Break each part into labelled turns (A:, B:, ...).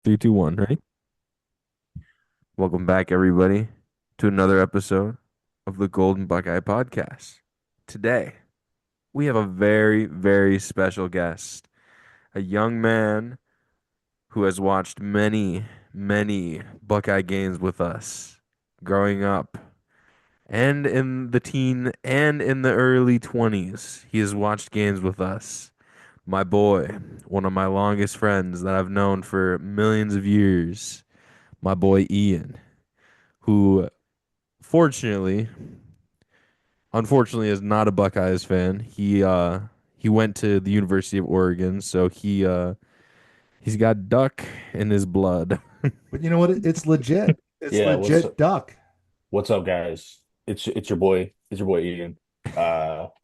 A: Three, two, one. Ready? Welcome back, everybody, to another episode of the Golden Buckeye Podcast. Today, we have a very, very special guest, a young man who has watched many, many Buckeye games with us growing up and in the teen and in the early 20s. He has watched games with us. My boy, one of my longest friends that I've known for millions of years, my boy Ian, who fortunately, unfortunately, is not a Buckeyes fan. He went to the University of Oregon, so he's got duck in his blood.
B: But you know what? It's legit. It's
C: Yeah,
B: legit duck.
C: what's up, guys? It's your boy Ian.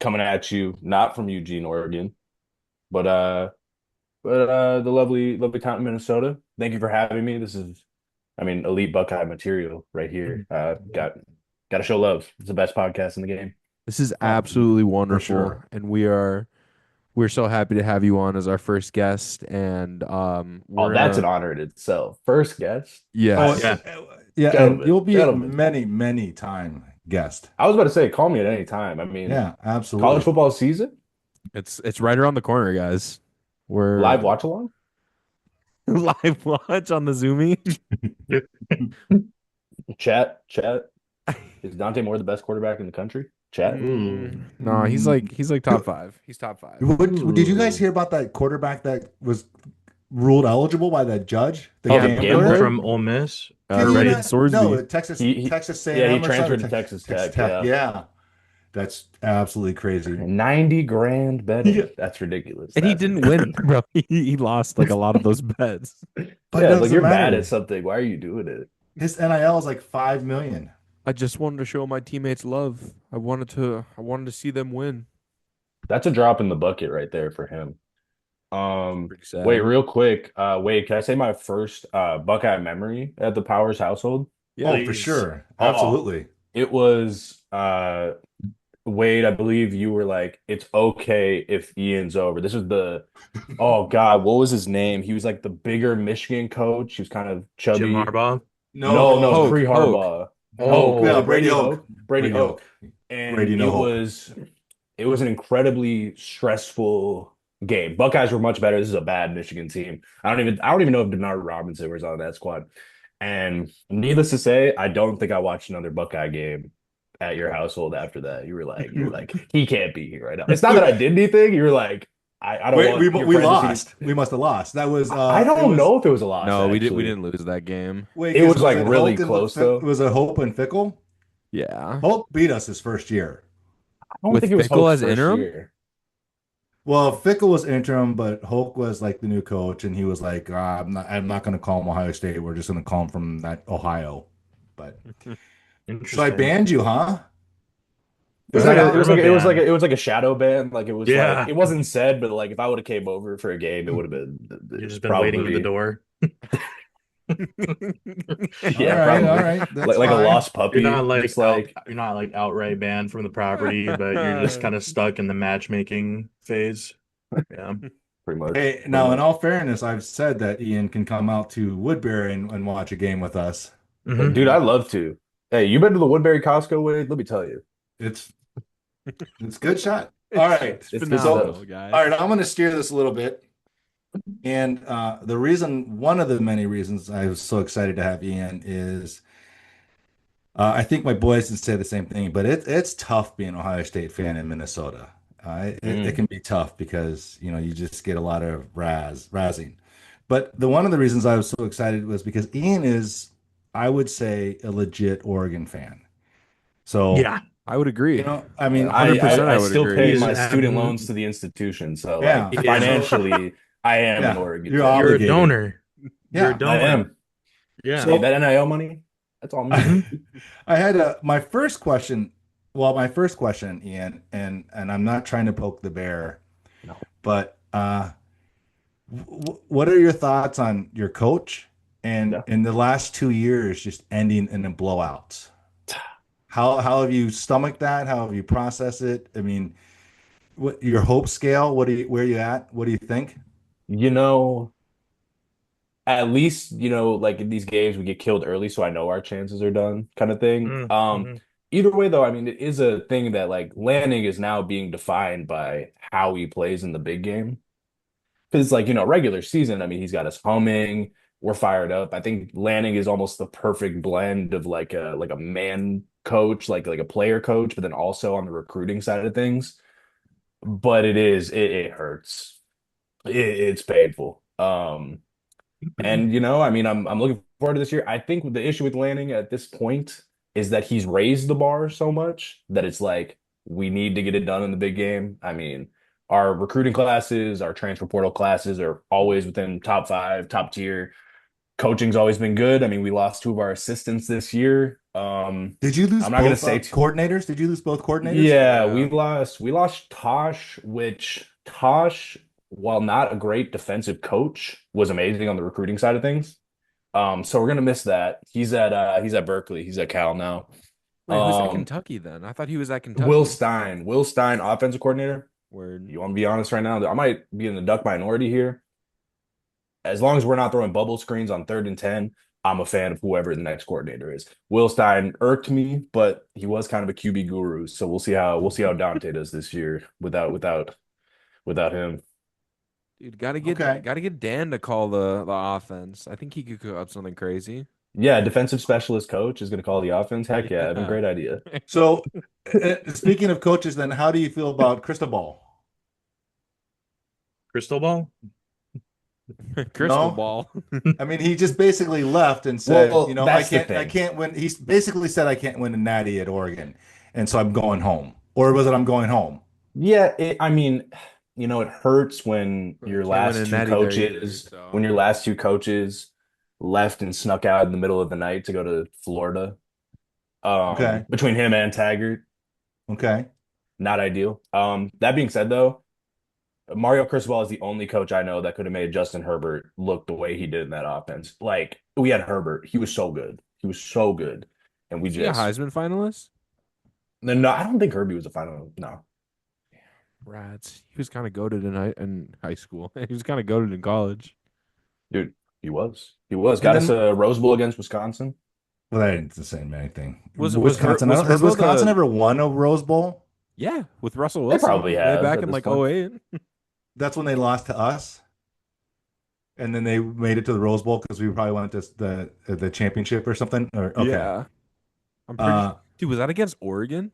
C: Coming at you, not from Eugene, Oregon, but the lovely town in Minnesota. Thank you for having me. This is, elite Buckeye material right here. Got to show love. It's the best podcast in the game.
A: This is
B: Oh,
A: absolutely
B: for
A: wonderful,
B: sure.
A: and we're so happy to have you on as our first guest. And
C: Oh,
A: we're
C: that's an
A: gonna
C: honor in itself. First guest.
B: Oh,
A: yes,
C: Yeah,
B: yeah, and
C: gentlemen,
B: you'll be a
C: gentlemen.
B: many time guest.
C: I was about to say, call me at any time.
B: Yeah,
C: College
B: absolutely.
C: football season,
A: it's right around the corner, guys. We're
C: live watch along.
A: live watch on the Zoomy.
C: Chat. Is Dante Moore the best quarterback in the country? Chat.
A: No, he's like top five. He's top five.
B: Did you guys hear about that quarterback that was ruled eligible by that judge, the
C: Oh,
B: gambler?
C: Gambler?
D: From Ole Miss.
B: Did you
A: Ready
B: not?
A: Sorsby.
B: No, Texas,
C: He
B: Texas
C: yeah, he
B: A&M or something.
C: transferred to Texas
B: Texas
C: Tech.
B: Tech.
C: Yeah.
B: Yeah, that's absolutely crazy.
C: 90 grand betting.
B: Yeah,
C: That's ridiculous.
A: And he
C: That's
A: didn't
C: ridiculous.
A: win, bro. He lost like a lot of those bets.
B: but it
C: Yeah, it's like
B: doesn't
C: you're bad
B: matter.
C: at something. Why are you doing it?
B: His NIL is like 5 million.
A: I just wanted to show my teammates love. I wanted to see them win.
C: That's a drop in the bucket right there for him.
A: Pretty
C: Wait,
A: sad.
C: real quick. Wade, can I say my first Buckeye memory at the Powers household?
A: Yeah.
B: Oh, for
D: Please.
B: sure.
C: Oh,
B: Absolutely.
C: it was Wade, I believe you were like, it's okay if Ian's over. This was oh God, what was his name? He was like the bigger Michigan coach. He was kind of
D: Jim
C: chubby.
D: Harbaugh.
C: No,
A: Hoke,
C: pre-Harbaugh. Hoke.
D: Oh,
B: Yeah,
C: Brady
B: Brady
C: Hoke.
B: Hoke.
C: Brady
B: Brady
C: Hoke.
B: Hoke.
C: And
B: Brady no Hoke.
C: it was an incredibly stressful game. Buckeyes were much better. This is a bad Michigan team. I don't even know if Denard Robinson was on that squad. And needless to say, I don't think I watched another Buckeye game at your household after that. You were like, he can't be here right now. It's not that I did anything. You were like, I don't
B: Wait,
C: want your
B: we
C: friends to see.
B: lost. We must have lost. That was
C: I
B: it
C: don't
B: was
C: know if it was a loss,
A: No, we
C: actually.
A: didn't lose that game.
B: wait,
C: It
B: because
C: was
B: was
C: like
B: it
C: really
B: Hope and
C: close though.
B: Was it Hope and Fickle?
A: Yeah.
B: Hope beat us his first year.
C: I don't
A: With
C: think it was
A: Fickle
C: Hoke's
A: as
C: first
A: interim?
C: year.
B: Well, Fickle was interim, but Hope was like the new coach, and he was like, I'm not going to call him Ohio State. We're just going to call him from that Ohio. But so I
D: interesting.
B: banned you, huh?
C: It was
B: Is
C: like
B: that
C: a, it
B: how?
C: was like it was like
D: Permaban.
C: a, it was like a shadow ban. Like
D: Yeah.
C: it wasn't said, but like if I would have came over for a game, it would have been
D: You've just been waiting at the
C: probably
D: door.
C: yeah,
B: All
C: probably
B: right, that's
C: like a
B: fine.
C: lost puppy. Just like
D: You're not like outright banned from the property, but you're just kind of stuck in the matchmaking phase. Yeah.
C: pretty much,
B: Hey,
C: pretty
B: now in
C: much.
B: all fairness, I've said that Ian can come out to Woodbury and watch a game with us.
C: Dude,
D: Hmm.
C: I'd love to. Hey, you been to the Woodbury Costco, Wade? Let me tell you,
B: It's it's a good shot. All right.
A: It's
C: it's good
B: So,
C: stuff.
A: phenomenal, guys.
B: all right, I'm going to steer this a little bit. And one of the many reasons I was so excited to have Ian is I think my boys can say the same thing, but it's tough being an Ohio State fan in Minnesota. It
C: Mm.
B: can be tough because you just get a lot of razzing. But the one of the reasons I was so excited was because Ian is, I would say, a legit Oregon fan. So,
D: Yeah.
A: I would agree.
B: I mean,
C: I,
A: 100%
C: I
A: I
C: I
A: would
C: still
A: agree.
C: pay
D: He's
C: my student
D: having,
C: loans to the institution, so like
B: yeah,
D: yeah.
B: so
C: financially, I am an
B: yeah,
C: Oregon
B: you're
C: fan.
D: You're a
B: obligated.
D: donor. You're a
B: Yeah.
C: I
D: donor.
C: am.
D: Yeah.
C: Hey,
B: So
C: that NIL money, that's all me.
D: Hmm.
B: I had my first question. Well, my first question, Ian, and I'm not trying to poke the bear,
C: No.
B: but what are your thoughts on your coach and
C: Yeah.
B: in the last 2 years just ending in a blowout? How have you stomached that? How have you processed it? I mean, what your hope scale? Where are you at? What do you think?
C: You know, at least, like in these games, we get killed early, so I know our chances are done, kind of thing.
D: Mm-hmm.
C: Either way, though, I mean, it is a thing that like Lanning is now being defined by how he plays in the big game. Because like, regular season, I mean, he's got us humming, we're fired up. I think Lanning is almost the perfect blend of like a man coach, like a player coach, but then also on the recruiting side of things. But it hurts. It's painful. And I mean, I'm looking forward to this year. I think the issue with Lanning at this point is that he's raised the bar so much that it's like we need to get it done in the big game. I mean, our recruiting classes, our transfer portal classes are always within top five, top tier. Coaching's always been good. I mean, we lost two of our assistants this year.
B: Did you lose
C: I'm not gonna
B: both
C: say
B: coordinators? Did you lose both coordinators?
C: yeah, we
A: Yeah.
C: lost we lost Tosh, which Tosh, while not a great defensive coach, was amazing on the recruiting side of things. So we're gonna miss that. He's at Berkeley. He's at Cal now.
A: Wait, who's at
C: Um,
A: Kentucky then? I thought he was at
C: Will
A: Kentucky.
C: Stein. Will Stein, offensive coordinator.
A: Word.
C: You want to be honest right now? I might be in the duck minority here. As long as we're not throwing bubble screens on 3rd and 10, I'm a fan of whoever the next coordinator is. Will Stein irked me, but he was kind of a QB guru. So we'll see how Dante does this year without him.
A: Dude, gotta
B: Okay.
A: get Dan to call the offense. I think he could cook up something crazy.
C: Yeah, defensive specialist coach is going to call the offense. Heck yeah, Evan,
A: Yeah.
C: great idea.
B: So, speaking of coaches, then how do you feel about Cristobal?
D: Crystal ball?
A: Crystal
B: No?
A: ball.
B: I mean, he just basically left and said,
C: Well, that's the
B: I
C: thing.
B: can't win. He basically said, I can't win a natty at Oregon, and so I'm going home. Or was it I'm going home?
C: Yeah, I mean, it hurts when
A: Bro, you
C: your
A: can't win a
C: last two
A: natty there either,
C: coaches, when
A: so
C: your last two coaches left and snuck out in the middle of the night to go to Florida.
B: Okay.
C: Between him and Taggart,
B: Okay.
C: not ideal. That being said, though, Mario Cristobal is the only coach I know that could have made Justin Herbert look the way he did in that offense. Like we had Herbert, he was so good, he was so good, and we
A: is he a
C: just
A: Heisman finalist?
C: no, I don't think Herbie was a final. No,
A: Rats. He was kind of goaded in high school. He was kind of goaded in college.
C: dude, he was
B: And
C: got us
B: then,
C: a Rose Bowl against Wisconsin.
B: well, that ain't the same anything.
A: Was
B: Has
A: Herbo
B: Wisconsin
A: the
B: ever won a Rose Bowl?
A: yeah with Russell
C: They probably
A: Wilson way
C: have
A: back
C: at
A: in
C: this
A: like
C: point.
A: '08?
B: That's when they lost to us, and then they made it to the Rose Bowl because we probably went to the championship or something. Or okay.
A: Yeah, I'm pretty.
B: Uh,
A: Dude, was that against Oregon?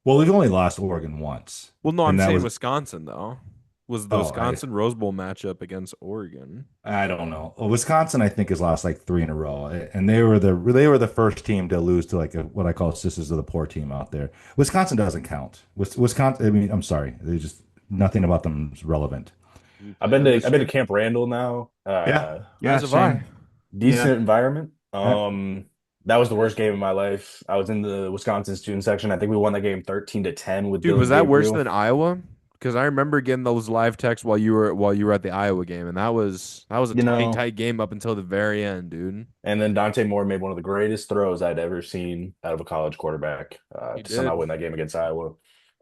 B: well, we've only lost Oregon once,
A: Well, no, I'm
B: and that
A: saying
B: was
A: Wisconsin though. Was the
B: oh,
A: Wisconsin Rose Bowl matchup against Oregon?
B: I don't know. Well, Wisconsin, I think, has lost like three in a row, and they were the first team to lose to like what I call sisters of the poor team out there. Wisconsin doesn't count. Wisconsin, I mean, I'm sorry, they just nothing about them is relevant.
A: We
C: I've
A: played
C: been
A: them
C: to
A: this
C: I've been to
A: year.
C: Camp Randall now.
B: Yeah, yeah,
A: As have I.
B: same. Yeah,
C: Decent environment.
B: yeah.
C: That was the worst game of my life. I was in the Wisconsin student section. I think we won that game 13-10 with
A: Dude, was
C: Dylan
A: that worse
C: Gabriel.
A: than Iowa? Because I remember getting those live texts while you were at the Iowa game, and that was a
C: You
A: tight,
C: know,
A: tight game up until the very end, dude.
C: and then Dante Moore made one of the greatest throws I'd ever seen out of a college quarterback
A: He
C: to somehow
A: did.
C: win that game against Iowa.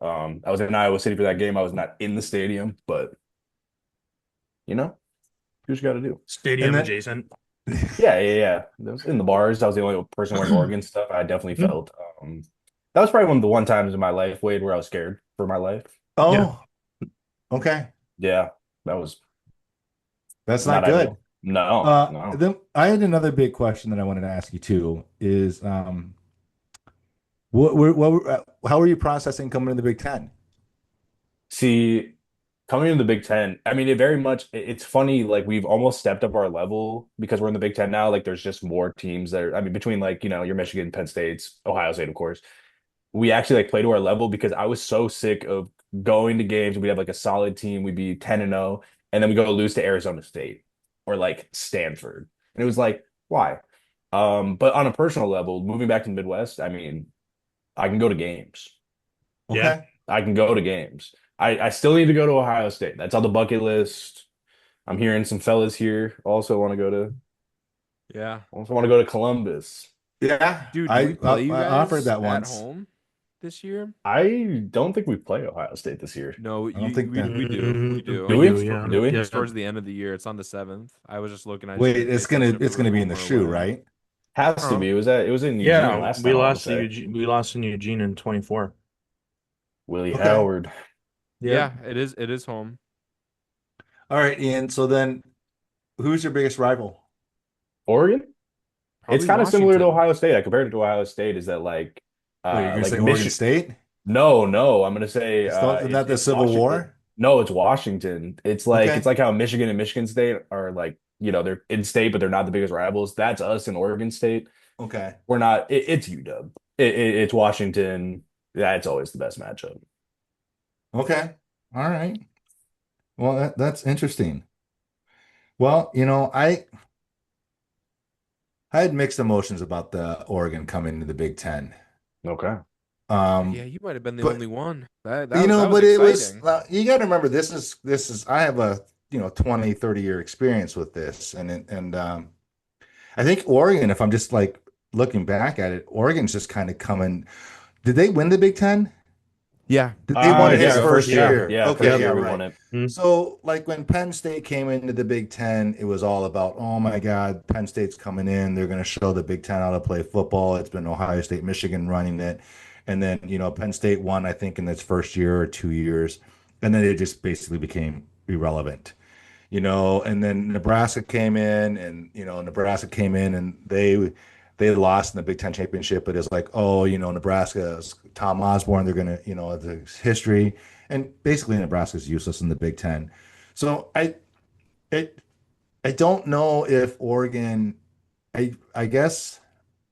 C: I was in Iowa City for that game. I was not in the stadium, but do what you got to do.
B: And
D: Stadium
B: then
D: adjacent.
C: Yeah, yeah, yeah. That was in the bars. I was the only person wearing Oregon stuff. I definitely felt. That was probably one of the one times in my life, Wade, where I was scared for my life.
D: Yeah.
B: oh, okay,
C: Yeah, that was
B: that's not
C: not
B: good.
C: ideal. No, no.
B: Then I had another big question that I wanted to ask you too. Is how are you processing coming to the Big Ten?
C: See, coming into the Big Ten, I mean, it's funny, like we've almost stepped up our level because we're in the Big Ten now. Like there's just more teams that are, I mean, between like, your Michigan, Penn States, Ohio State, of course. We actually like play to our level because I was so sick of going to games. We'd have like a solid team. We'd be 10-0, and then we go lose to Arizona State or like Stanford. And it was like, why? But on a personal level, moving back to the Midwest, I mean, I can go to games.
D: Yeah.
B: Okay,
C: I can go to games. I still need to go to Ohio State. That's on the bucket list. I'm hearing some fellas here
A: Yeah.
C: also want to go to Columbus.
B: yeah,
A: Dude, do we
B: I
A: play you
B: I offered
A: guys
B: that
A: at
B: once.
A: home? this year?
C: I don't think we play Ohio State this year.
A: No,
B: I don't think that.
A: we do. We
D: We
C: Do
A: do.
C: we?
D: do,
A: It's
D: yeah.
C: Do we?
A: it's
D: Yeah.
A: towards the end of the year. It's on the 7th. I was just looking. I just
B: Wait,
A: didn't pay attention if we
B: it's
A: were
B: gonna be in
A: home
B: the
A: or
B: shoe,
A: away.
B: right?
C: Has to
A: Oh,
C: be. It was in Eugene
D: Yeah,
C: last time, I want to say.
D: We lost in Eugene in 24.
C: Willie
B: Okay.
C: Howard.
D: Yeah.
A: yeah, it is home.
B: All right, Ian. So then, who's your biggest rival?
C: Oregon? It's
A: Probably
C: kind of similar to
A: Washington.
C: Ohio State. I compared it to Ohio State is that
B: Wait, you're gonna say
C: like
B: Oregon
C: Michigan.
B: State?
C: No, I'm gonna say
B: Isn't that the
C: it's
B: Civil
C: Washington.
B: War?
C: No, it's Washington. It's
B: Okay.
C: like how Michigan and Michigan State are like, they're in state, but they're not the biggest rivals. That's us in Oregon State.
B: Okay.
C: We're not it's UW. It's Washington. That's always the best matchup.
B: Okay. All right. Well, that's interesting. Well, I had mixed emotions about the Oregon coming to the Big Ten.
C: Okay.
A: Yeah,
B: Um,
A: you might have been the
B: but
A: only one. That was
B: but it was
A: exciting.
B: you got to remember this is I have a 20, 30 year experience with this I think Oregon, if I'm just like looking back at it, Oregon's just kind of coming. Did they win the Big Ten?
A: Yeah.
B: They won it
D: Yeah,
B: his
C: Yeah,
D: our
B: first
D: first year.
B: year.
C: yeah,
B: Okay,
C: first
B: yeah,
C: year
D: Yep.
C: we
B: right.
C: won it.
D: Mhm.
B: So, like when Penn State came into the Big Ten, it was all about, oh my God, Penn State's coming in. They're going to show the Big Ten how to play football. It's been Ohio State, Michigan running it. And then, Penn State won, I think, in its first year or 2 years. And then it just basically became irrelevant, and then Nebraska came in and they lost in the Big Ten championship, but it's like, oh, Nebraska's Tom Osborne, they're gonna, the history, and basically Nebraska's useless in the Big Ten. So I, I don't know if Oregon, I guess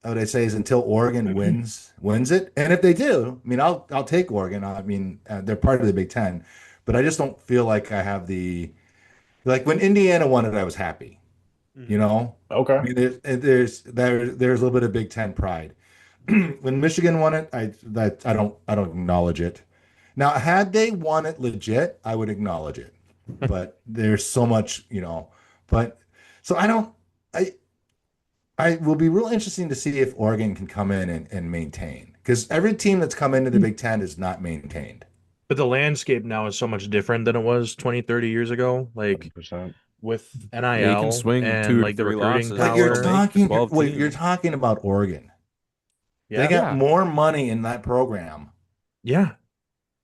B: what I say is until Oregon wins it, and if they do, I mean, I'll take Oregon. I mean, they're part of the Big Ten, but I just don't feel like I have the like when Indiana won it, I was happy. You
A: Mhm.
B: know, I
C: Okay.
B: mean, there's a little bit of Big Ten pride. When Michigan won it, I don't acknowledge it. Now, had they won it legit, I would acknowledge it. But there's so much, But so I don't. I will be real interesting to see if Oregon can come in and maintain because every team that's come into the Big Ten is not maintained.
D: But the landscape now is so much different than it was 20, 30 years ago. Like
C: 100%.
D: with
A: Yeah, you can
D: NIL
A: swing
D: and
A: two to
D: like the
A: three
D: recruiting
A: losses
B: But
A: and
B: you're
A: still
D: power.
A: make the
B: talking,
A: 12
B: wait, you're
A: teams.
B: talking about Oregon. They
D: Yeah.
B: got
A: Yeah.
B: more money in that program.
D: Yeah.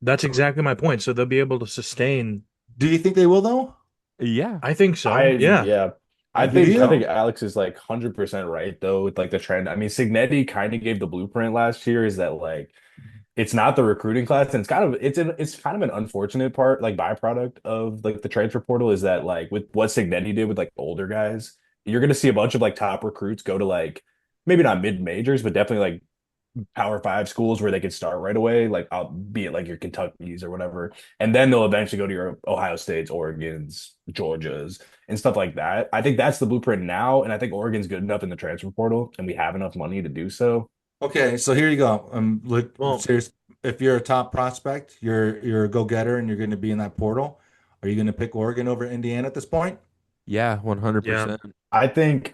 D: That's
B: So
D: exactly my point. So they'll be able to sustain.
B: do you think they will though?
A: Yeah.
D: I think so.
C: I
D: Yeah.
C: yeah.
B: Do
C: I
B: you?
C: think Alex is like 100% right though with like the trend. I mean, Signetti kind of gave the blueprint last year is that like it's not the recruiting class and it's kind of an unfortunate part like byproduct of like the transfer portal is that like with what Signetti did with like the older guys, you're going to see a bunch of like top recruits go to like maybe not mid majors, but definitely like Power Five schools where they could start right away, like be it like your Kentuckies or whatever, and then they'll eventually go to your Ohio States, Oregon's, Georgia's, and stuff like that. I think that's the blueprint now, and I think Oregon's good enough in the transfer portal, and we have enough money to do so.
B: Okay, so here you go. Look,
D: Well,
B: serious. If you're a top prospect, you're a go-getter, and you're going to be in that portal. Are you going to pick Oregon over Indiana at this point?
A: Yeah,
D: yeah.
A: 100%.
C: I think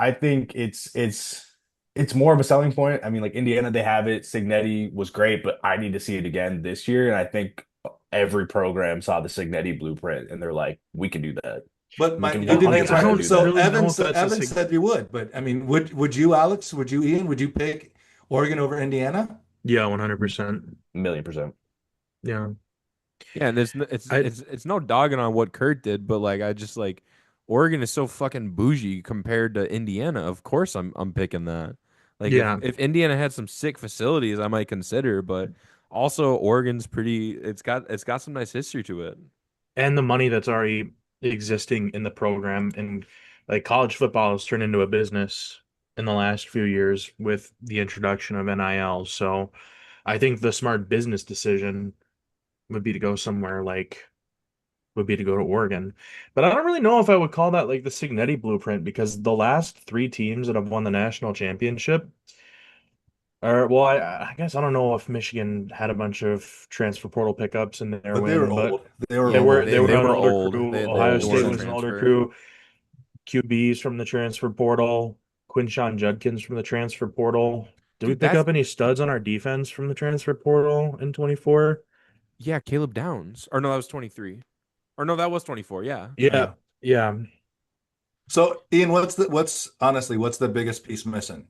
C: it's more of a selling point. I mean, like Indiana, they have it. Signetti was great, but I need to see it again this year, and I think every program saw the Signetti blueprint, and they're like, we can do that.
B: But
C: We
B: my
C: can
B: you didn't answer
D: I100%
B: my
C: do
D: don't
B: so
C: that.
D: really know if that's a
B: Evan said you would, but I mean, would you, Alex? Would you, Ian? Would you pick Oregon over Indiana?
D: Yeah, 100%.
C: Million percent.
D: Yeah.
A: Yeah, and
D: I
A: it's no dogging on what Kurt did, but like I just like Oregon is so fucking bougie compared to Indiana. Of course I'm picking that. Like
D: yeah.
A: if Indiana had some sick facilities, I might consider, but also Oregon's pretty it's got some nice history to it.
D: And the money that's already existing in the program and like college football has turned into a business in the last few years with the introduction of NIL. So I think the smart business decision would be to go somewhere like would be to go to Oregon. But I don't really know if I would call that like the Signetti blueprint because the last three teams that have won the national championship are, well, I guess I don't know if Michigan had a bunch of transfer portal pickups in their
B: But they were
D: win, but
B: old. They were
D: they
B: old.
D: were
B: They
D: they
A: They
D: were
B: were
D: an
A: were
D: older
A: old.
D: crew.
A: They
D: Ohio
A: had to
D: State
A: work
C: Old.
D: was an older
A: transfer.
D: crew. QBs from the transfer portal. Quinshawn Judkins from the transfer portal. Did we
A: Dude,
D: pick
A: that's
D: up any studs on our defense from the transfer portal in 24?
A: yeah, Caleb Downs. Or no, that was 23. Or no, that was 24. Yeah.
D: Yeah, yeah.
B: So, Ian, what's the biggest piece missing?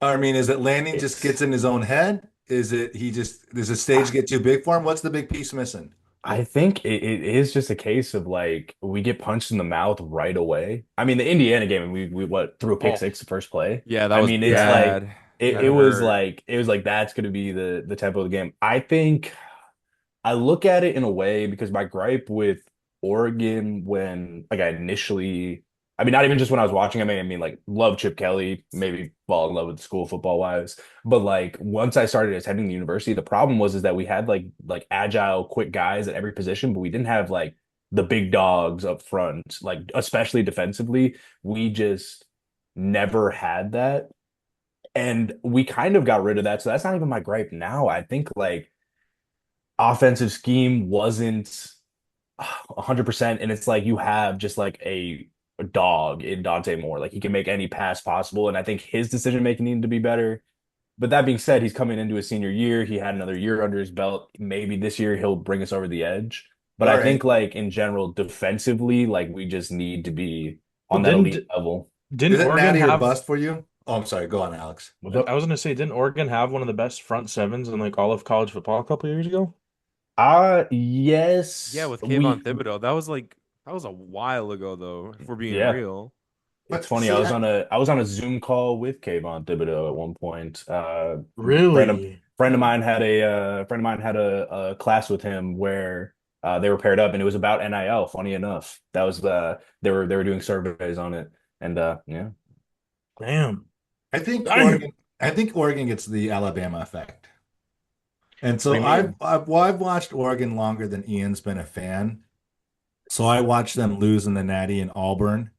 B: I mean, is it Landing just
C: It's
B: gets in his own head? Is it he just does the stage
C: I
B: get too big for him? What's the big piece missing?
C: I think it is just a case of like we get punched in the mouth right away. I mean, the Indiana game, we what threw a pick
D: Oh,
C: six the first play.
A: Yeah, that
C: I
A: was
C: mean, it's
D: yeah.
C: like
A: bad.
C: it,
A: That
C: it was
A: hurt.
C: like it was like that's going to be the tempo of the game. I think I look at it in a way because my gripe with Oregon when like I mean, not even just when I was watching, I mean, like love Chip Kelly, maybe fall in love with the school football wise, but like once I started attending the university, the problem was is that we had like agile, quick guys at every position, but we didn't have like the big dogs up front, like especially defensively. We just never had that, and we kind of got rid of that. So that's not even my gripe now. I think like offensive scheme wasn't 100%, and it's like you have just like a dog in Dante Moore. Like he can make any pass possible, and I think his decision making needed to be better. But that being said, he's coming into his senior year. He had another year under his belt. Maybe this year he'll bring us over the edge. But
B: All
C: I
B: right.
C: think like in general, defensively, like we just need to be
D: Well,
C: on that elite level.
D: didn't
B: Is it
D: Oregon
B: Natty or
D: have
B: bust for you? Oh, I'm sorry. Go on, Alex.
C: What's up?
D: I was gonna say, didn't Oregon have one of the best front sevens in like all of college football a couple years ago?
A: Yeah,
C: Yes,
A: with Kayvon Thibodeau. That was a while ago though, if we're being
C: yeah.
A: real.
C: It's
B: But
C: funny.
B: see,
C: I was on a Zoom call with Kayvon Thibodeau at one point. Friend of
D: Really?
C: friend of mine had a class with him where they were paired up, and it was about NIL. Funny enough, that was they were doing surveys on it, and yeah.
D: Damn.
B: I think
D: Damn.
B: Oregon, I think Oregon gets the Alabama effect. And
D: What do
B: so
D: you mean?
B: I've watched Oregon longer than Ian's been a fan. So I watched them lose in the Natty in Auburn,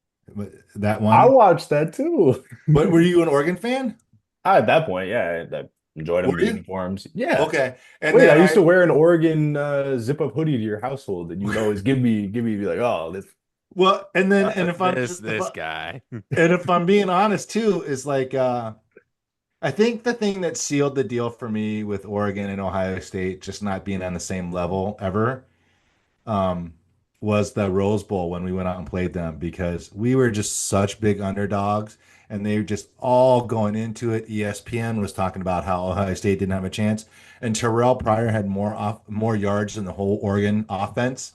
B: that
C: I
B: one.
C: watched that too.
B: But were you an Oregon fan?
C: At that point, yeah, I enjoyed them,
B: Were
C: the
B: you?
C: uniforms. Yeah.
B: Okay. And
C: Wait,
B: then
C: I used
B: I
C: to wear an Oregon zip up hoodie to your household, and you'd always be like, oh, this.
B: well, and then and if I'm
A: This
B: just if
A: this
B: I,
A: guy.
B: and if I'm being honest too, is like I think the thing that sealed the deal for me with Oregon and Ohio State just not being on the same level ever um, was the Rose Bowl when we went out and played them because we were just such big underdogs and they were just all going into it. ESPN was talking about how Ohio State didn't have a chance, and Terrell Pryor had more yards than the whole Oregon offense.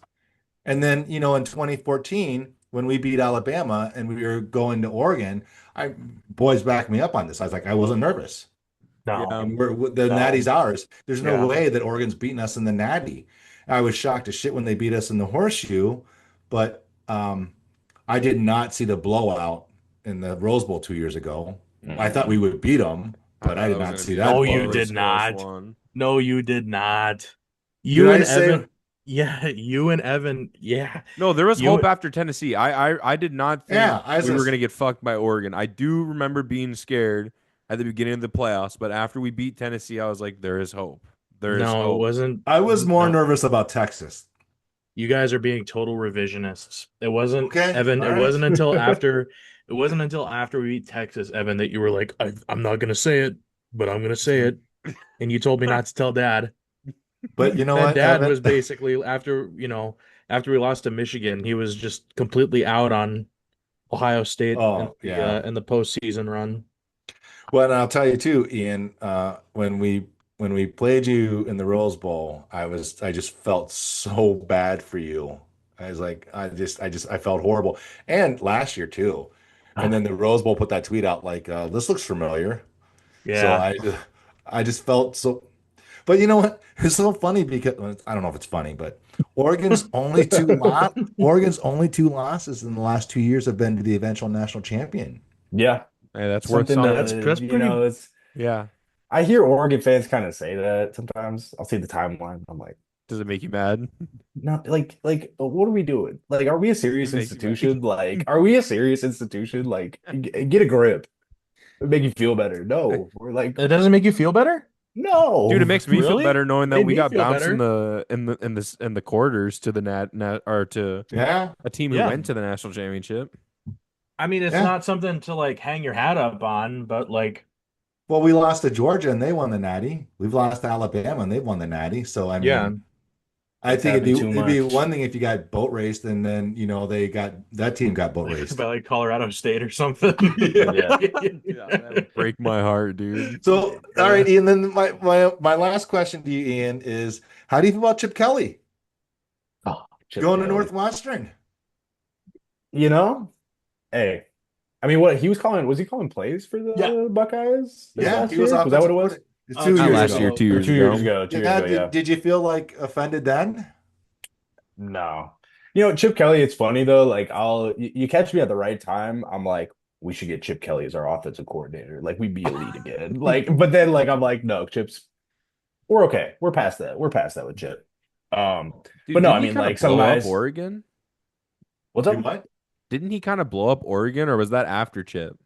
B: And then, in 2014, when we beat Alabama and we were going to Oregon, I boys backed me up on this. I was like, I wasn't nervous.
D: No,
A: Yeah.
B: And the
D: no.
B: Natty's ours. There's no
D: Yeah.
B: way that Oregon's beating us in the Natty. I was shocked as shit when they beat us in the Horseshoe, but I did not see the blowout in the Rose Bowl 2 years ago. I thought we
C: Mhm.
B: would beat them,
A: I
B: but I
A: thought
B: did
A: that was
B: not
A: gonna
B: see
A: be a
B: that
D: No, you
B: blowout.
D: did
A: close
D: not.
A: one.
D: No, you did not.
B: Did
D: You
B: I
D: and
B: say?
D: Evan, yeah, you and Evan, yeah.
A: No, there was hope
D: You
A: after Tennessee. I did not think
B: Yeah, I was
A: we were
B: just,
A: gonna get fucked by Oregon. I do remember being scared at the beginning of the playoffs, but after we beat Tennessee, I was like, there is hope. There is
D: no, it
A: hope.
D: wasn't.
B: I was more
D: No,
B: nervous about Texas.
D: you guys are being total revisionists. It wasn't
B: Okay,
D: Evan.
B: all right.
D: It wasn't until after we beat Texas, Evan, that you were like, I'm not gonna say it, but I'm gonna say it, and you told me not to tell Dad.
B: But you know
D: And
B: what,
D: Dad
B: Evan?
D: was basically after we lost to Michigan, he was just completely out on Ohio State
B: Oh, yeah.
D: in the postseason run.
B: Well, and I'll tell you too, Ian, when we played you in the Rose Bowl, I just felt so bad for you. I was like, I felt horrible. And last year too. And then the Rose Bowl put that tweet out like, this looks familiar. So
D: Yeah.
B: I just felt so, but you know what? It's so funny because well, I don't know if it's funny, but Oregon's only two losses in the last 2 years have been to the eventual national champion.
C: Yeah,
A: Hey, that's worth
C: something
A: something.
D: That's pretty.
C: it's.
A: Yeah.
C: I hear Oregon fans kind of say that sometimes. I'll see the timeline. I'm like,
A: Does it make you mad?
C: not what are we doing? Like, are we a
A: It
C: serious
A: makes you mad.
C: institution? Like, are we a serious institution? Like, get a grip. It make you feel better. No, we're like,
D: It doesn't make you feel better?
A: Dude, it
C: no.
A: makes me feel
D: Really?
A: better knowing that
D: Made
A: we
D: me
A: got
D: feel
A: bounced
D: better.
A: in the quarters to the nat or to
B: Yeah,
A: a team who
D: Yeah.
A: went to the national championship.
D: I mean, it's
B: yeah.
D: not something to like hang your hat up on, but like
B: Well, we lost to Georgia and they won the Natty. We've lost to Alabama and they've won the Natty. So I
D: Yeah.
B: mean, I
C: It's
B: think it'd be
C: happened too
B: it'd be
C: much.
B: one thing if you got boat raced and then they got that team got boat raced.
D: By like Colorado State or something.
B: Yeah.
C: Yeah.
A: Yeah, that would break my heart, dude.
B: So all
D: Yeah.
B: right, Ian. Then my last question to you, Ian, is how do you feel about Chip Kelly
C: Oh, Chip
B: going to
C: Kelly.
B: Northwestern?
C: You know, hey, I mean, what he was calling, was he calling plays for
B: Yeah,
C: the Buckeyes this
B: yeah,
C: last
B: he was
C: year? Was that what
B: offensive
C: it was?
B: coordinator. It's
D: Oh,
B: two
A: Not
D: two
B: years
D: years
A: last year,
B: ago.
A: two
D: ago.
C: Or
A: years
C: 2 years
A: ago.
C: ago, 2 years
B: Yeah,
C: ago,
B: did
C: yeah.
B: did you feel like offended then?
C: No. You know, Chip Kelly, it's funny though. Like, you catch me at the right time. I'm like, we should get Chip Kelly as our offensive coordinator. Like, we'd be elite again. Like, but then, like, I'm like, no, we're okay. We're past that. We're past that with Chip. Um,
A: Dude,
C: but no,
A: didn't
C: I
A: he
C: mean,
A: kind of
C: like, some
A: blow up
C: guys,
A: Oregon?
C: what's
B: Do
C: up?
B: what?
A: Didn't he kind of blow up Oregon, or was that after Chip?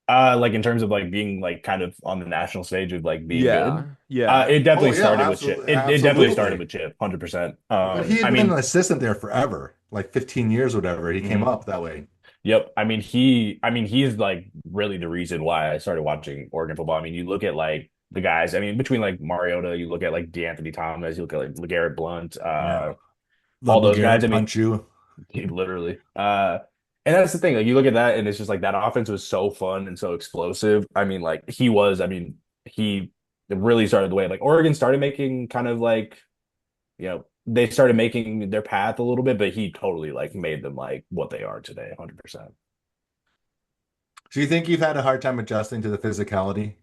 C: Like in terms of like being like kind of on the national stage of like being good.
A: Yeah, yeah.
C: It
B: Oh
C: definitely
B: yeah,
C: started with Chip.
B: absolutely,
C: It definitely started
B: absolutely.
C: with Chip, 100%.
B: But he
C: I
B: had been an
C: mean,
B: assistant there forever, like 15 years, or whatever. He came
C: mhm.
B: up that way.
C: Yep. I mean, he's like really the reason why I started watching Oregon football. I mean, you look at like the guys, I mean, between like Mariota, you look at like DeAnthony Thomas, you look at like LeGarrette Blunt,
B: Yeah,
C: all
B: little
C: those guys. I
B: Garrett
C: mean,
B: punch you.
C: literally. And that's the thing. Like you look at that, and it's just like that offense was so fun and so explosive. I mean, like I mean, he really started the way. Like Oregon started making kind of like, they started making their path a little bit, but he totally like made them like what they are today, 100%.
B: Do you think you've had a hard time adjusting to the physicality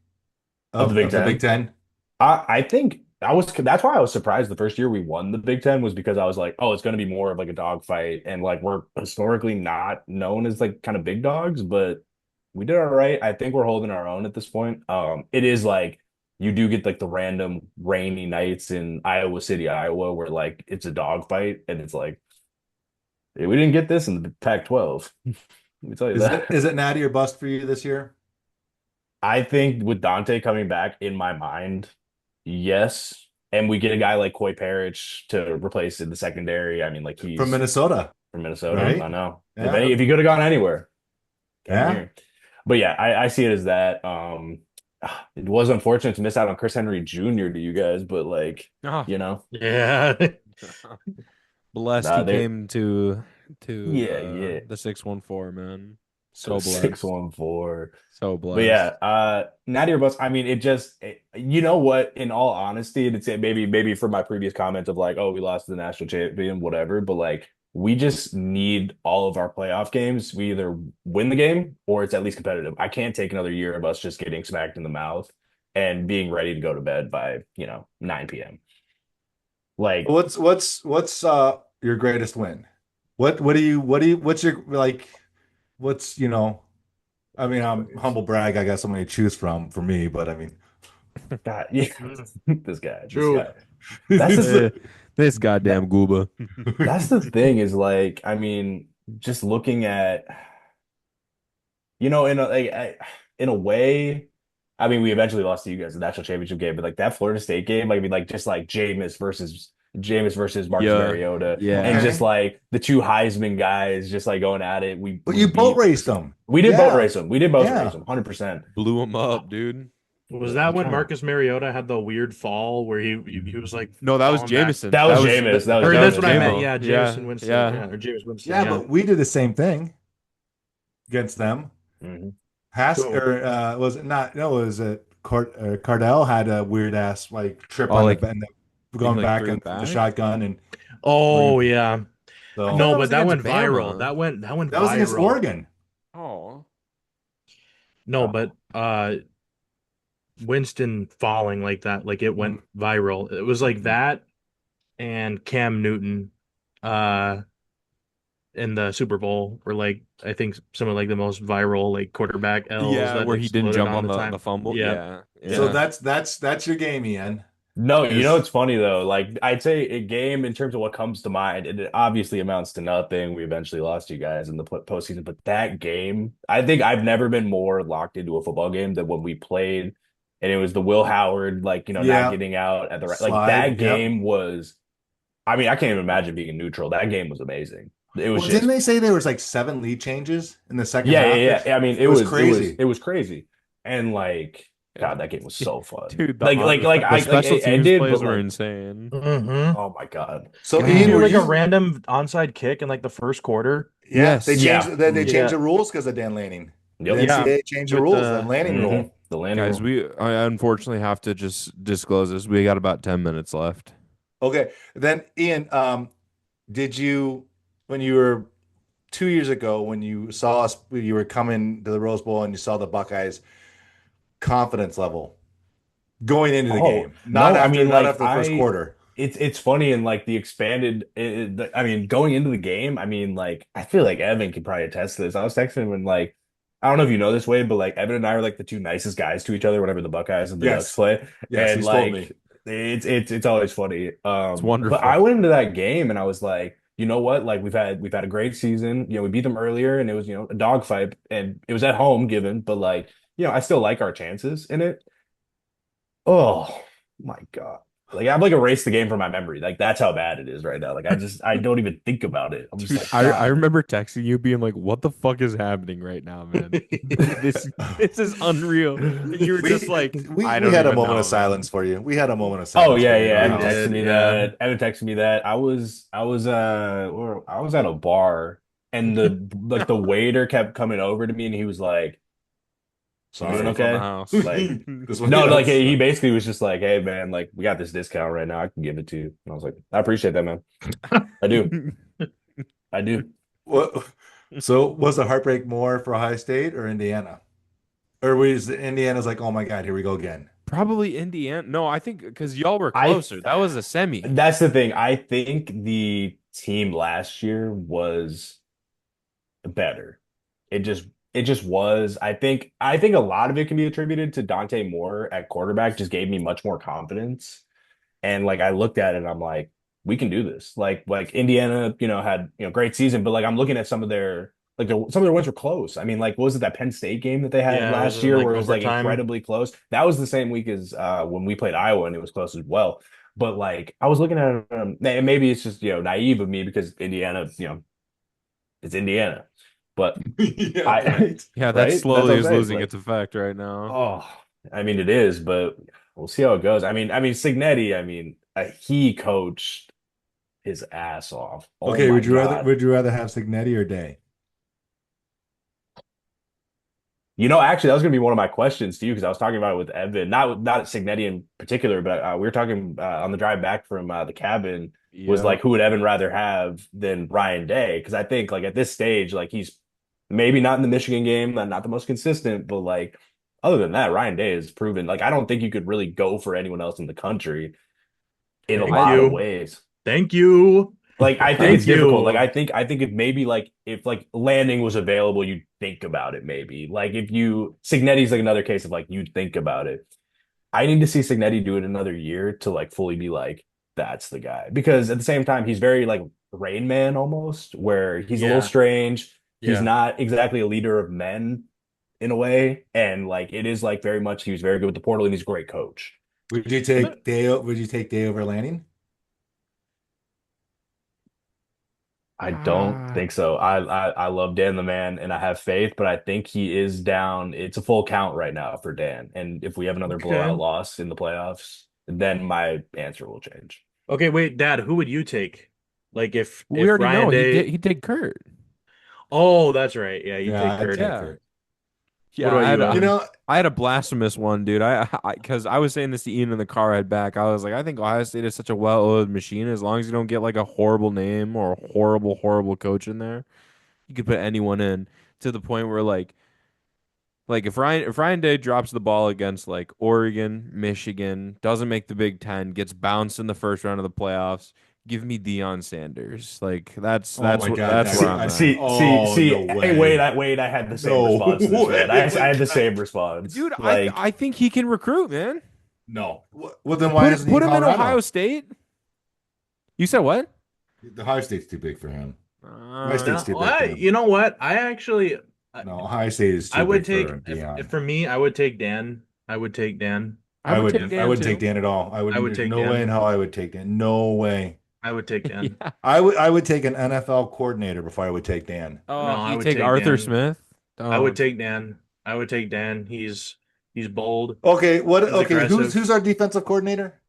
C: Of the Big
B: of the Big
C: Ten.
B: Ten?
C: I think that's why I was surprised the first year we won the Big Ten was because I was like, oh, it's going to be more of like a dogfight. And like we're historically not known as like kind of big dogs, but we did all right. I think we're holding our own at this point. It is like you do get like the random rainy nights in Iowa City, Iowa, where like it's a dogfight and it's like, hey, we didn't get this in the Pac-12. Let me tell you
B: Is
C: that.
B: it natty or bust for you this year?
C: I think with Dante coming back in my mind, yes. And we get a guy like Coy Parrish to replace in the secondary. I mean, like
B: From
C: he's
B: Minnesota,
C: from Minnesota.
B: right?
C: I know.
B: Yeah,
C: If he could have gone anywhere, came
B: yeah.
C: here. But yeah, I see it as that. It was unfortunate to miss out on Chris Henry Jr. to you guys, but like,
A: Oh,
C: you know,
D: Yeah.
A: blessed
C: nah,
A: he
C: they
A: came to
C: yeah, yeah.
A: the 614, man.
C: To the
A: So
C: six
A: blessed.
C: one four.
A: So
C: But yeah,
A: blessed.
C: Natty or bust. I mean, you know what? In all honesty, and it's maybe for my previous comment of like, oh, we lost to the national champion, whatever. But like, we just need all of our playoff games. We either win the game or it's at least competitive. I can't take another year of us just getting smacked in the mouth and being ready to go to bed by 9 p.m. Like,
B: What's your greatest win? What's your like what's I mean, I'm humble brag. I got somebody to choose from for me, but I mean,
C: God, yeah,
D: Mm,
C: this
D: true.
C: guy. That's the
A: This goddamn
C: that
A: gooba.
C: that's the thing is like, I mean, just looking at. In a way, I mean, we eventually lost to you guys the national championship game, but like that Florida State game, like, I mean, like just like Jameis versus Marcus
A: Yeah,
C: Mariota, and
A: yeah.
C: just
B: okay.
C: like the two Heisman guys, just like going at it. We
B: But
C: we
B: you boat
C: beat.
B: raced them.
C: We did boat
B: Yeah,
C: race them. We did boat race
B: yeah.
C: them, 100%.
A: Blew him up, dude.
D: Was that
C: I'm
D: when
C: trying to.
D: Marcus Mariota had the weird fall where he was like
A: No, that was
D: falling back?
A: Jameson.
C: That
A: That
C: was
A: was
C: Jameis. That was
D: Or
A: that
D: that's
A: was
D: what I
C: Jameis.
D: meant.
C: Yeah.
A: Jamo.
D: Yeah,
A: Yeah,
D: Jameson Winston.
A: yeah.
D: Yeah, or Jameis Winston.
B: Yeah,
D: Yeah.
B: but we did the same thing against them.
C: Mhm.
B: Hask
D: Cool.
B: or was it not? No, it was Cardell had a weird ass like trip
A: Oh,
B: on the
A: like
B: bend,
A: he
B: going
A: like
B: back
A: threw
B: and
A: it
B: the
A: back.
B: shotgun and
D: Oh
B: bring
D: yeah.
A: I thought
B: so
D: No,
A: that
D: but
A: was
D: that
A: against
D: went viral.
A: Bama.
D: That went
B: that was against
D: viral.
B: Oregon.
A: Oh,
D: No, but
C: Oh.
D: Winston falling like that, like it
B: Mm,
D: went viral. It was like
B: mm.
D: that and Cam Newton uh in the Super Bowl were like I think some of like the most viral like quarterback L's
A: yeah,
D: that
A: where he didn't
D: exploded
A: jump
D: on
A: on
D: the
A: the
D: time.
A: fumble.
D: Yeah.
A: Yeah,
B: So
C: Yeah.
A: yeah.
B: that's your game, Ian.
C: No,
B: Is
C: it's funny though. Like I'd say a game in terms of what comes to mind, it obviously amounts to nothing. We eventually lost you guys in the postseason, but that game, I think I've never been more locked into a football game than when we played, and it was the Will Howard, like not
B: yeah,
C: getting out at the right. Like
B: slide.
C: that
B: Yep.
C: game was. I mean, I can't even imagine being in neutral. That game was amazing. It was
B: Well, didn't
C: just,
B: they say there was like seven lead changes in the second
C: yeah,
B: half?
C: yeah, yeah. I mean,
B: It was crazy.
C: it was crazy, and like. God, that game was so fun.
A: Dude, the
C: Like
A: special
C: it
A: teams
C: ended, but
A: plays were
C: like,
A: insane.
D: Mm-hmm.
C: oh my God.
B: So
D: Didn't he
B: Ian,
D: do
A: God.
B: were
D: like a
B: you?
D: random onside kick in like the first quarter?
B: Yeah, they
A: Yes.
B: changed.
C: Yeah.
B: Then they
C: Mhm.
B: changed
D: Yeah.
B: the rules because of Dan Lanning. The
C: Yep.
D: Yeah.
B: NCAA changed the
D: With
B: rules. The
D: the
B: Lanning rule.
C: The landing
A: Guys,
C: room.
A: I unfortunately have to just disclose this. We got about 10 minutes left.
B: Okay. Then Ian, did you when you were 2 years ago when you saw us, you were coming to the Rose Bowl and you saw the Buckeyes confidence level going into the
C: Oh,
B: game,
C: no, I mean,
B: not
C: like
B: after the first quarter.
C: it's funny and like the expanded I mean, going into the game, I mean, like I feel like Evan could probably attest to this. I was texting him and like I don't know if you know this way, but like Evan and I are like the two nicest guys to each other whenever the Buckeyes and the Ducks
B: Yes,
C: play.
B: yes,
C: And
B: he's told me.
C: like it's always funny.
A: It's
C: But I
A: wonderful.
C: went into that game and I was like, you know what? Like we've had a great season. You know, we beat them earlier and it was, a dogfight and it was at home given, but like, I still like our chances in it. Oh my God. Like I've like erased the game from my memory. Like that's how bad it is right now. Like I don't even think about it. I'm just
A: Dude,
C: like,
A: I
C: God.
A: remember texting you being like, what the fuck is happening right now, man? This this is unreal. And you were just
B: We
A: like,
B: we
A: I
B: we
A: don't
B: had a
A: even
B: moment of
A: know, man.
B: silence for you. We had a moment of
C: Oh
B: silence
C: yeah,
B: for you in
C: yeah.
B: our
D: We
C: Evan
B: house.
C: texted
D: did,
C: me
D: yeah.
C: that. Evan texted me that. I was at a bar and the waiter kept coming over to me and he was like, "You
A: This
C: doing
B: Sorry.
A: one's on the
C: okay?"
A: house.
C: Like,
B: This one,
C: no, like
B: that's
C: he basically was just like, "Hey man, like we got this discount right now. I can give it to you." And I was like, "I appreciate that, man. I do. I do."
B: what. So was the heartbreak more for Ohio State or Indiana? Or was Indiana's like, oh my God, here we go again?
A: Probably Indiana. No, I think because y'all were
C: I
A: closer. That was a semi.
C: That's the thing. I think the team last year was better. It just was. I think a lot of it can be attributed to Dante Moore at quarterback just gave me much more confidence. And like I looked at it and I'm like, we can do this. Like Indiana, had, great season, but like I'm looking at some of their wins were close. I mean, like what was it that Penn State game that they had
D: Yeah, it was
C: last
D: in
C: year
D: like
C: where it was like
D: overtime.
C: incredibly close? That was the same week as when we played Iowa and it was close as well. But like I was looking at and maybe it's just, naive of me because Indiana, it's Indiana. But
B: Yeah,
C: I,
B: right.
A: Yeah, that
C: right? That's
A: slowly
C: what I'm
A: is
C: saying.
A: losing
C: Like,
A: its effect right now.
C: oh, I mean, it is, but we'll see how it goes. I mean, Signetti, I mean, he coached his ass off. Oh
B: Okay,
C: my God.
B: would you rather have Signetti or Day?
C: Actually, that was going to be one of my questions to you because I was talking about it with Evan, not Signetti in particular, but we were talking on the drive back from the cabin was
A: Yeah.
C: like, who would Evan rather have than Ryan Day? Because I think like at this stage, like he's maybe not in the Michigan game, not the most consistent, but like other than that, Ryan Day has proven like I don't think you could really go for anyone else in the country in a
D: Thank
C: lot of
A: I
D: you.
C: ways.
D: Thank you.
C: Like I think it's
D: Thank
C: difficult. Like
D: you.
C: I think if maybe like if like landing was available, you'd think about it maybe. Like if you Signetti's like another case of like you'd think about it. I need to see Signetti do it another year to like fully be like, that's the guy. Because at the same time, he's very like Rain Man almost, where he's a little
D: Yeah.
C: strange. He's
D: Yeah.
C: not exactly a leader of men in a way. And like it is like very much he was very good with the portal and he's a great coach.
B: Would you take Day over Lanning?
C: I don't
A: ah,
C: think so. I love Dan the man and I have faith, but I think he is down. It's a full count right now for Dan. And if we have another blowout
D: Okay.
C: loss in the playoffs, then my answer will change.
D: Okay, wait, Dad, who would you take? Like
A: we
D: if
A: already
D: Ryan
A: know
D: Day.
A: he'd take Kurt.
D: Oh, that's right. Yeah, you
B: Yeah,
D: take
B: I'd
D: Kurt.
B: take
A: Yeah.
B: Kurt.
D: What
A: Yeah,
D: about you,
B: You
D: Evan?
B: know,
A: I had a blasphemous one, dude. Because I was saying this to Ian in the car ride back. I was like, I think Ohio State is such a well-oiled machine. As long as you don't get like a horrible name or a horrible, horrible coach in there, you could put anyone in to the point where like if Ryan Day drops the ball against like Oregon, Michigan, doesn't make the Big Ten, gets bounced in the first round of the playoffs, give me Deion Sanders. Like that's
B: oh
A: that's
B: my
A: what
B: God,
A: that's
B: that
A: where
C: See,
A: I'm
B: I
A: at.
C: see, see,
B: oh no
C: see. Hey, wait,
B: way.
C: I had the same
B: No
C: response to this, man.
B: way
C: I
B: would
C: had the same
B: that
C: response.
A: Dude,
C: Like,
A: I think he can recruit, man.
B: no. Well then why isn't he in
A: Put him in Ohio
B: Colorado?
A: State. You said what?
B: The Ohio State's too big for him. Ohio
A: Uh,
B: State's
D: No,
B: too big for him.
D: you know what? I actually,
B: No, Ohio State is
D: I
B: too
D: would
B: big
D: take
B: for
D: if
B: Dion.
D: for me, I would take Dan. I would take Dan.
A: I would take
B: I
A: Dan
B: wouldn't take
A: too.
B: Dan at all. I
D: I
B: wouldn't.
D: would
B: There's
D: take
B: no way
D: Dan.
B: in hell I would take Dan. No way.
D: I would take Dan.
A: Yeah.
B: I would take an NFL coordinator before I would take Dan.
D: No,
A: Oh,
D: I
A: you
D: would
A: take
D: take
A: Arthur
D: Dan.
A: Smith?
D: I would
A: Don't.
D: take Dan. I would take Dan. He's He's bold.
B: Okay, what?
D: He's
B: Okay,
D: aggressive.
B: who's our defensive coordinator?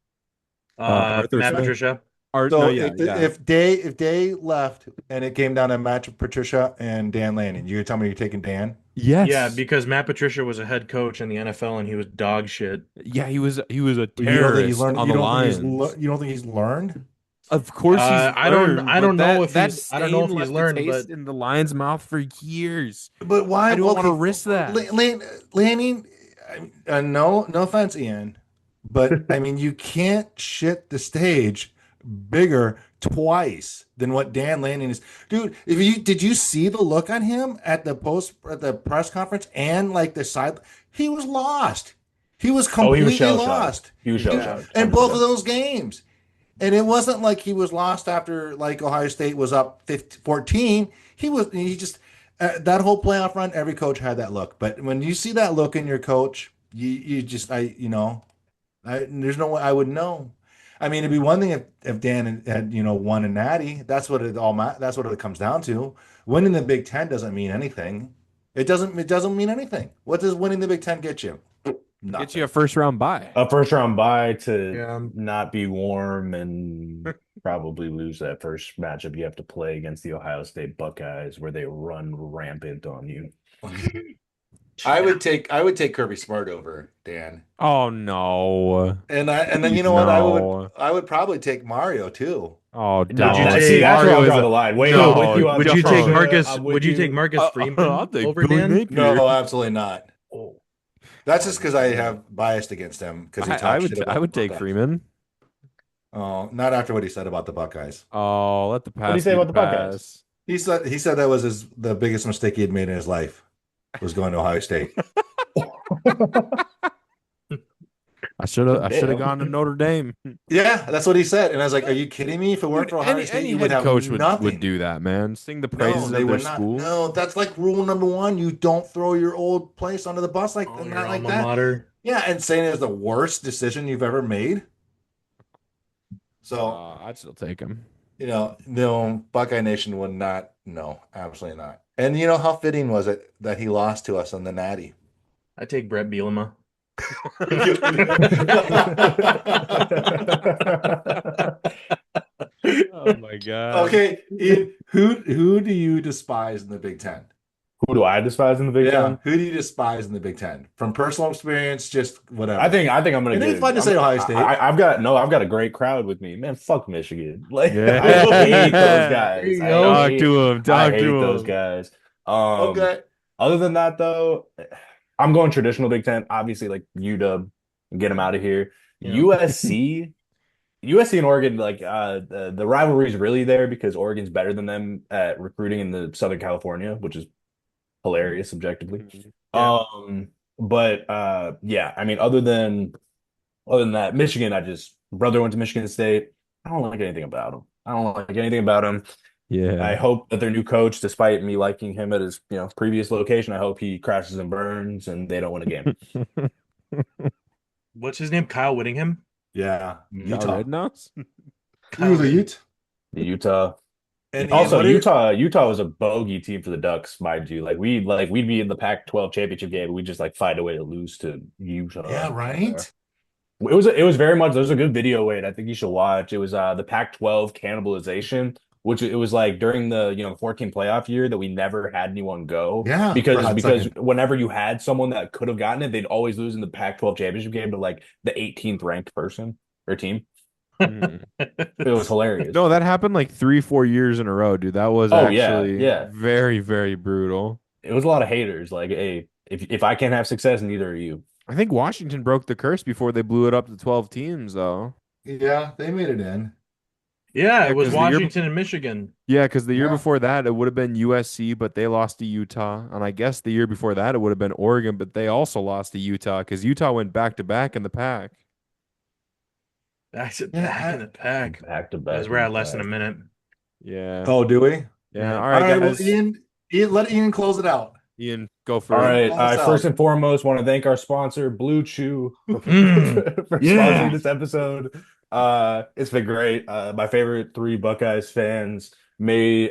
A: Arthur
D: Matt
A: Smith.
D: Patricia.
A: No,
B: So
A: yeah, yeah.
B: if Day left and it came down to a match of Patricia and Dan Lanning, you tell me you're taking Dan?
D: Yeah,
A: Yes.
D: because Matt Patricia was a head coach in the NFL and he was dog shit.
A: Yeah, he was a
B: You don't think he's
A: terrorist
B: learned?
A: on
B: You
A: the
B: don't think
A: Lions.
B: you don't think he's learned?
A: Of course he's learned,
D: I
A: but
D: don't know if
A: that
D: he's I don't know
A: stain
D: if he's
A: left a
D: learned, but
A: taste in the Lions' mouth for years.
B: But why?
A: I don't want to
B: Okay,
A: risk that.
B: Lanning. No offense, Ian, but I mean you can't shit the stage bigger twice than what Dan Lanning is, dude. If you did you see the look on him at the press conference and like the side? He was lost. He was
C: Oh, he was
B: completely
C: shell shocked.
B: lost.
C: He was shell
B: And,
D: yeah.
C: shocked.
B: and both of
C: 100%.
B: those games. And it wasn't like he was lost after like Ohio State was up 14. He just that whole playoff run, every coach had that look. But when you see that look in your coach, you just there's no way I would know. I mean, it'd be one thing if Dan had won a natty. That's what it comes down to. Winning the Big Ten doesn't mean anything. It doesn't mean anything. What does winning the Big Ten get you?
A: Get you
B: Nothing.
A: a first round bye.
C: A first round bye to
D: Yeah.
C: not be warm and probably lose that first matchup you have to play against the Ohio State Buckeyes, where they run rampant on you.
B: I would take Kirby Smart over Dan.
A: Oh no.
B: And then you
A: Please
B: know what?
A: no.
B: I would probably take Mario too.
A: Oh,
C: No,
D: you
A: don't.
D: take-
C: see, that's where
A: Mario
C: I'll
A: is
C: draw
A: a-
C: the line. Wait,
A: No,
C: I'm with you on
D: Would
C: that.
D: you take
A: don't.
D: Marcus?
C: I'm with
D: Would you take Marcus
A: I'll
D: Freeman
A: take
D: over
A: Billy
D: Dan?
A: Napier.
B: No, absolutely not.
C: Oh,
B: That's just because I have biased against him because he
A: I
B: talks
A: would
B: shit about
A: I would
B: the
A: take
B: Buckeyes.
A: Freeman.
B: Oh, not after what he said about the Buckeyes.
A: Oh, let the
C: what do you
A: pass
C: say
A: be
C: about
A: the
C: the Buckeyes?
A: pass.
B: He said that was the biggest mistake he had made in his life was going to Ohio State.
A: I should have gone to Notre Dame.
B: Yeah, that's what he said, and I was like, "Are you kidding me? If it weren't
A: Dude,
B: for Ohio
A: any
B: State, you would
A: head
B: have
A: coach
B: nothing."
A: would do that, man. Sing the
B: No,
A: praises
B: they
A: of their
B: would not.
A: school.
B: No, that's like rule number one. You don't throw your old place under the bus like
D: Oh, your
B: not like
D: alma
B: that.
D: mater.
B: Yeah, and saying it's the worst decision you've ever made. So,
A: I'd still take him.
B: no, Buckeye Nation would not. No, absolutely not. And how fitting was it that he lost to us on the Natty?
D: I take Brett Bielema.
A: Oh my god.
B: Okay, Ian, who do you despise in the Big Ten?
C: Who do I despise in the Big Ten?
B: Who do you despise in the Big Ten? From personal experience, just whatever.
C: I think I'm gonna
B: And
C: get.
B: it's fun to say Ohio State.
C: I've got a great crowd with me, man. Fuck Michigan. Like
A: Yeah.
C: I hate those
D: There
C: guys.
D: you go.
A: Talk to him.
C: I
A: Talk
C: hate
A: to
C: those
A: him.
C: guys.
B: Okay.
C: Other than that, though, I'm going traditional Big Ten. Obviously, like UW, get them out of here.
D: Yeah.
C: USC and Oregon, like the rivalry is really there because Oregon's better than them at recruiting in the Southern California, which is hilarious subjectively.
A: Yeah.
C: But yeah, I mean, other than that, Michigan, brother went to Michigan State. I don't like anything about him. I don't like anything about him.
A: Yeah.
C: I hope that their new coach, despite me liking him at his previous location, I hope he crashes and burns and they don't win a game.
D: What's his name? Kyle Whittingham?
B: Yeah,
A: Kyle
B: Utah.
A: Rittenhouse?
B: He was a Ute.
C: Utah.
B: And
C: Also,
B: Ian,
C: Utah was a bogey team for the Ducks, mind you. We'd be in the Pac-12 championship game, we'd just find a way to lose to Utah.
B: yeah, right.
C: It was very much. There's a good video, Wade. I think you should watch. It was the Pac-12 cannibalization, which it was during the 14 playoff year that we never had anyone go.
B: Yeah, for a
C: because
B: hot
C: because
B: second.
C: whenever you had someone that could have gotten it, they'd always lose in the Pac-12 championship game to the 18th ranked person or team.
A: Mm.
C: It was hilarious.
A: No, that happened 3-4 years in a row, dude. That was
C: Oh, yeah,
A: actually
C: yeah.
A: very, very brutal.
C: It was a lot of haters. Hey, if I can't have success, neither are you.
A: I think Washington broke the curse before they blew it up to 12 teams, though.
B: Yeah, they made it in.
D: Yeah,
A: Yeah,
D: it was
A: 'cause the year
D: Washington and Michigan.
A: Yeah, because the year
B: Yeah.
A: before that, it would have been USC, but they lost to Utah. And I guess the year before that, it would have been Oregon, but they also lost to Utah because Utah went back to back in the pack.
D: That's it.
B: Yeah,
D: Back in the pack.
C: Back to back.
D: As we're at less than a minute.
A: Yeah.
B: Oh, do we?
A: Yeah. All
B: All
A: right,
B: right.
A: guys.
B: Well, Ian, let Ian close it out.
A: Ian, go for
C: All
A: it.
C: right.
B: Close us
C: First
B: out.
C: and foremost, want to thank our sponsor, Blue Chew, for
D: Yeah.
C: sponsoring this episode. It's been great. My favorite three Buckeyes fans. May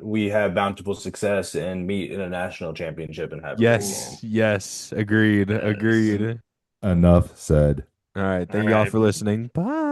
C: we have bountiful success and meet in a national championship and have a great game.
A: Yes, yes, agreed,
C: Yes.
A: agreed.
B: Enough said.
A: All right,
D: All
A: thank you all
D: right.
A: for listening. Bye.